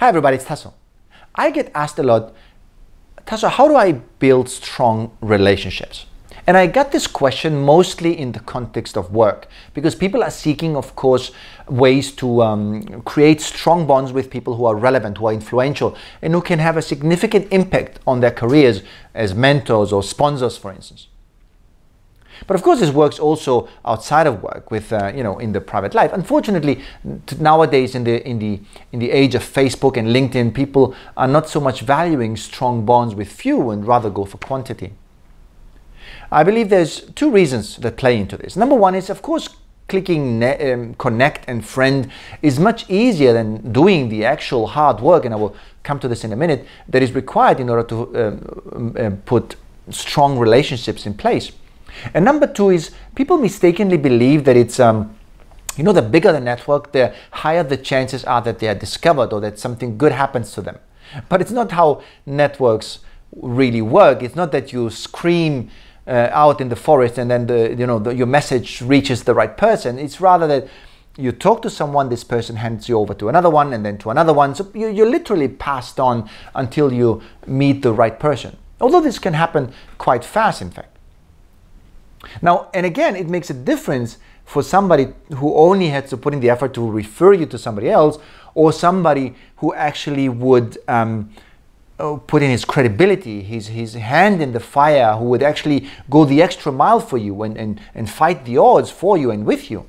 Hi everybody, it's Tasso. I get asked a lot, Tasso, how do I build strong relationships? And I got this question mostly in the context of work, because people are seeking, of course, ways to create strong bonds with people who are relevant, who are influential, and who can have a significant impact on their careers as mentors or sponsors, for instance. But of course, this works also outside of work, with in the private life. Unfortunately, nowadays in the age of Facebook and LinkedIn, people are not so much valuing strong bonds with few and rather go for quantity. I believe there's two reasons that play into this. Number one is, of course, clicking connect and friend is much easier than doing the actual hard work, and I will come to this in a minute, that is required in order to put strong relationships in place. And number two is, people mistakenly believe that it's, the bigger the network, the higher the chances are that they are discovered or that something good happens to them. But it's not how networks really work. It's not that you scream out in the forest and then your message reaches the right person. It's rather that you talk to someone, this person hands you over to another one and then to another one. So you're literally passed on until you meet the right person. Although this can happen quite fast, in fact. Now, and again, it makes a difference for somebody who only had to put in the effort to refer you to somebody else, or somebody who actually would put in his credibility, his hand in the fire, who would actually go the extra mile for you and fight the odds for you and with you.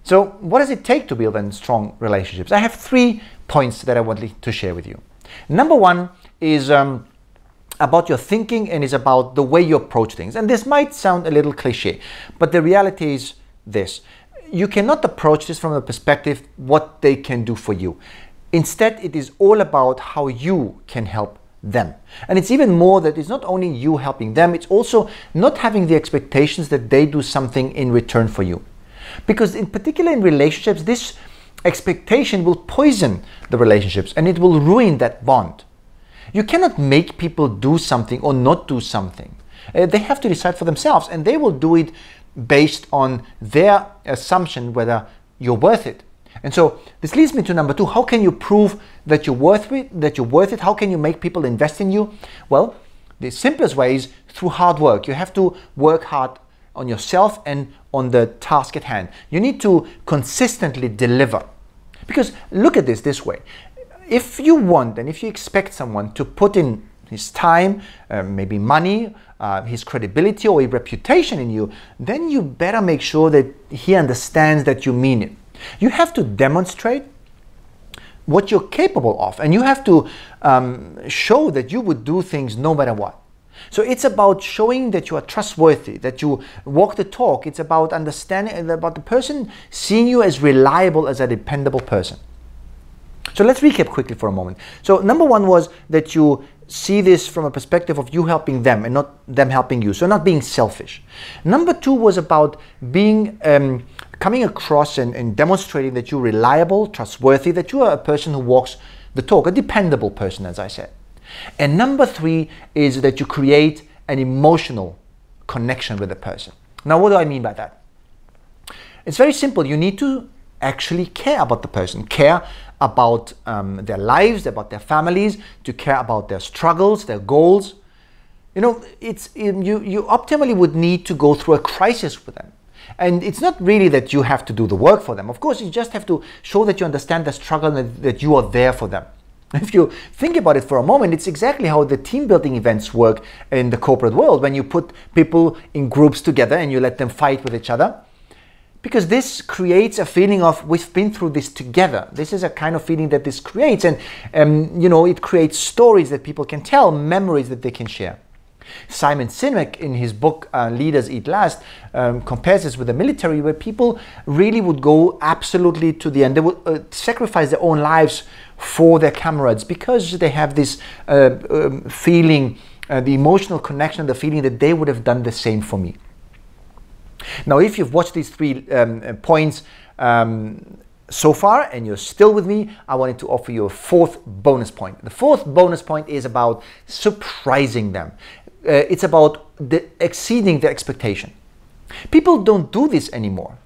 So what does it take to build strong relationships? I have 3 points that I want to share with you. Number one is about your thinking, and is about the way you approach things. And this might sound a little cliche, but the reality is this. You cannot approach this from the perspective what they can do for you. Instead, it is all about how you can help them. And it's even more that it's not only you helping them, it's also not having the expectations that they do something in return for you. Because in particular in relationships, this expectation will poison the relationships and it will ruin that bond. You cannot make people do something or not do something. They have to decide for themselves, and they will do it based on their assumption whether you're worth it. And so this leads me to number two. How can you prove that you're worth it? How can you make people invest in you? Well, the simplest way is through hard work. You have to work hard on yourself and on the task at hand. You need to consistently deliver. Because look at this way. If you want and if you expect someone to put in his time, maybe money, his credibility or his reputation in you, then you better make sure that he understands that you mean it. You have to demonstrate what you're capable of, and you have to show that you would do things no matter what. So it's about showing that you are trustworthy, that you walk the talk. It's about understanding, about the person seeing you as reliable, as a dependable person. So let's recap quickly for a moment. So number one was that you see this from a perspective of you helping them and not them helping you. So not being selfish. Number two was about being coming across and demonstrating that you're reliable, trustworthy, that you are a person who walks the talk, a dependable person, as I said. And number three is that you create an emotional connection with the person. Now, what do I mean by that? It's very simple. You need to actually care about the person, care about their lives, about their families, to care about their struggles, their goals. You optimally would need to go through a crisis with them. And it's not really that you have to do the work for them. Of course, you just have to show that you understand the struggle and that you are there for them. If you think about it for a moment, it's exactly how the team building events work in the corporate world, when you put people in groups together and you let them fight with each other. Because this creates a feeling of, we've been through this together. This is a kind of feeling that this creates, and it creates stories that people can tell, memories that they can share. Simon Sinek, in his book Leaders Eat Last, compares this with the military, where people really would go absolutely to the end. They would sacrifice their own lives for their comrades, because they have this feeling, the emotional connection, the feeling that they would have done the same for me. Now, if you've watched these 3 points so far and you're still with me, I wanted to offer you a 4th bonus point. The 4th bonus point is about surprising them. It's about exceeding their expectation. People don't do this anymore.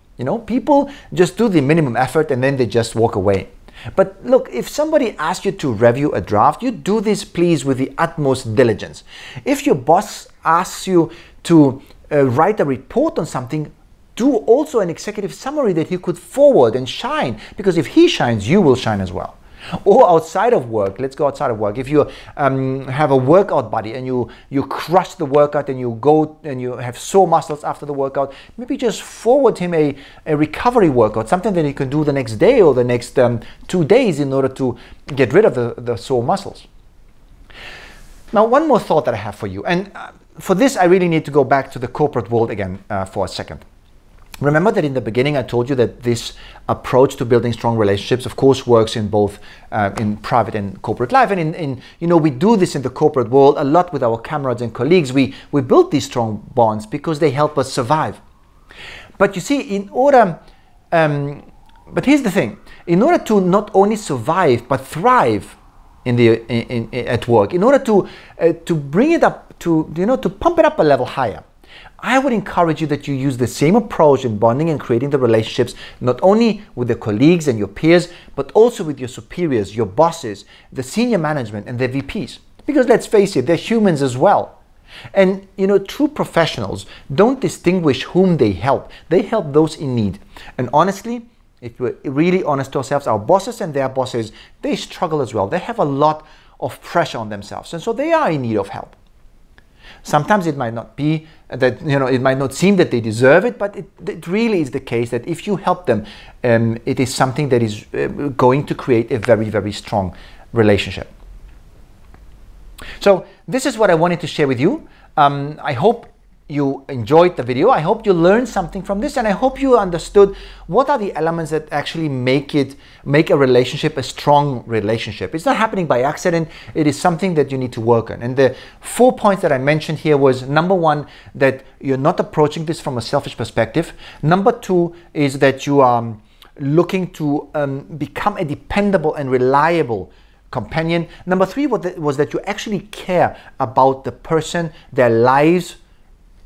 People just do the minimum effort and then they just walk away. But look, if somebody asks you to review a draft, you do this please with the utmost diligence. If your boss asks you to write a report on something, do also an executive summary that you could forward and shine, because if he shines, you will shine as well. Or outside of work, let's go outside of work. If you have a workout buddy and you crush the workout and you go and you have sore muscles after the workout, maybe just forward him a recovery workout, something that he can do the next day or the next 2 days in order to get rid of the sore muscles. Now, one more thought that I have for you, and for this I really need to go back to the corporate world again for a second. Remember that in the beginning I told you that this approach to building strong relationships of course works in both in private and corporate life, and in we do this in the corporate world a lot with our comrades and colleagues. We build these strong bonds because they help us survive. But you see, but here's the thing, in order to not only survive but thrive at work, in order to bring it up to pump it up a level higher, I would encourage you that you use the same approach in bonding and creating the relationships, not only with the colleagues and your peers, but also with your superiors, your bosses, the senior management and the VPs. Because let's face it, they're humans as well. And true professionals don't distinguish whom they help. They help those in need. And honestly, if we're really honest to ourselves, our bosses and their bosses, they struggle as well. They have a lot of pressure on themselves, and so they are in need of help. Sometimes it might not be that, it might not seem that they deserve it, but it really is the case that if you help them, it is something that is going to create a very, very strong relationship. So this is what I wanted to share with you. I hope you enjoyed the video. I hope you learned something from this, and I hope you understood what are the elements that actually make a relationship a strong relationship. It's not happening by accident. It is something that you need to work on. And the 4 points that I mentioned here was, number one, that you're not approaching this from a selfish perspective. Number two is that you are looking to become a dependable and reliable companion. Number three was that you actually care about the person, their lives,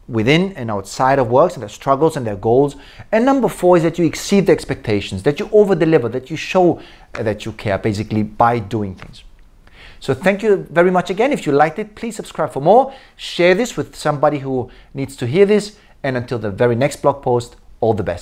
within and outside of work, and their struggles and their goals. And number four is that you exceed the expectations, that you over-deliver, that you show that you care, basically by doing things. So thank you very much again. If you liked it, please subscribe for more. Share this with somebody who needs to hear this. And until the very next blog post, all the best.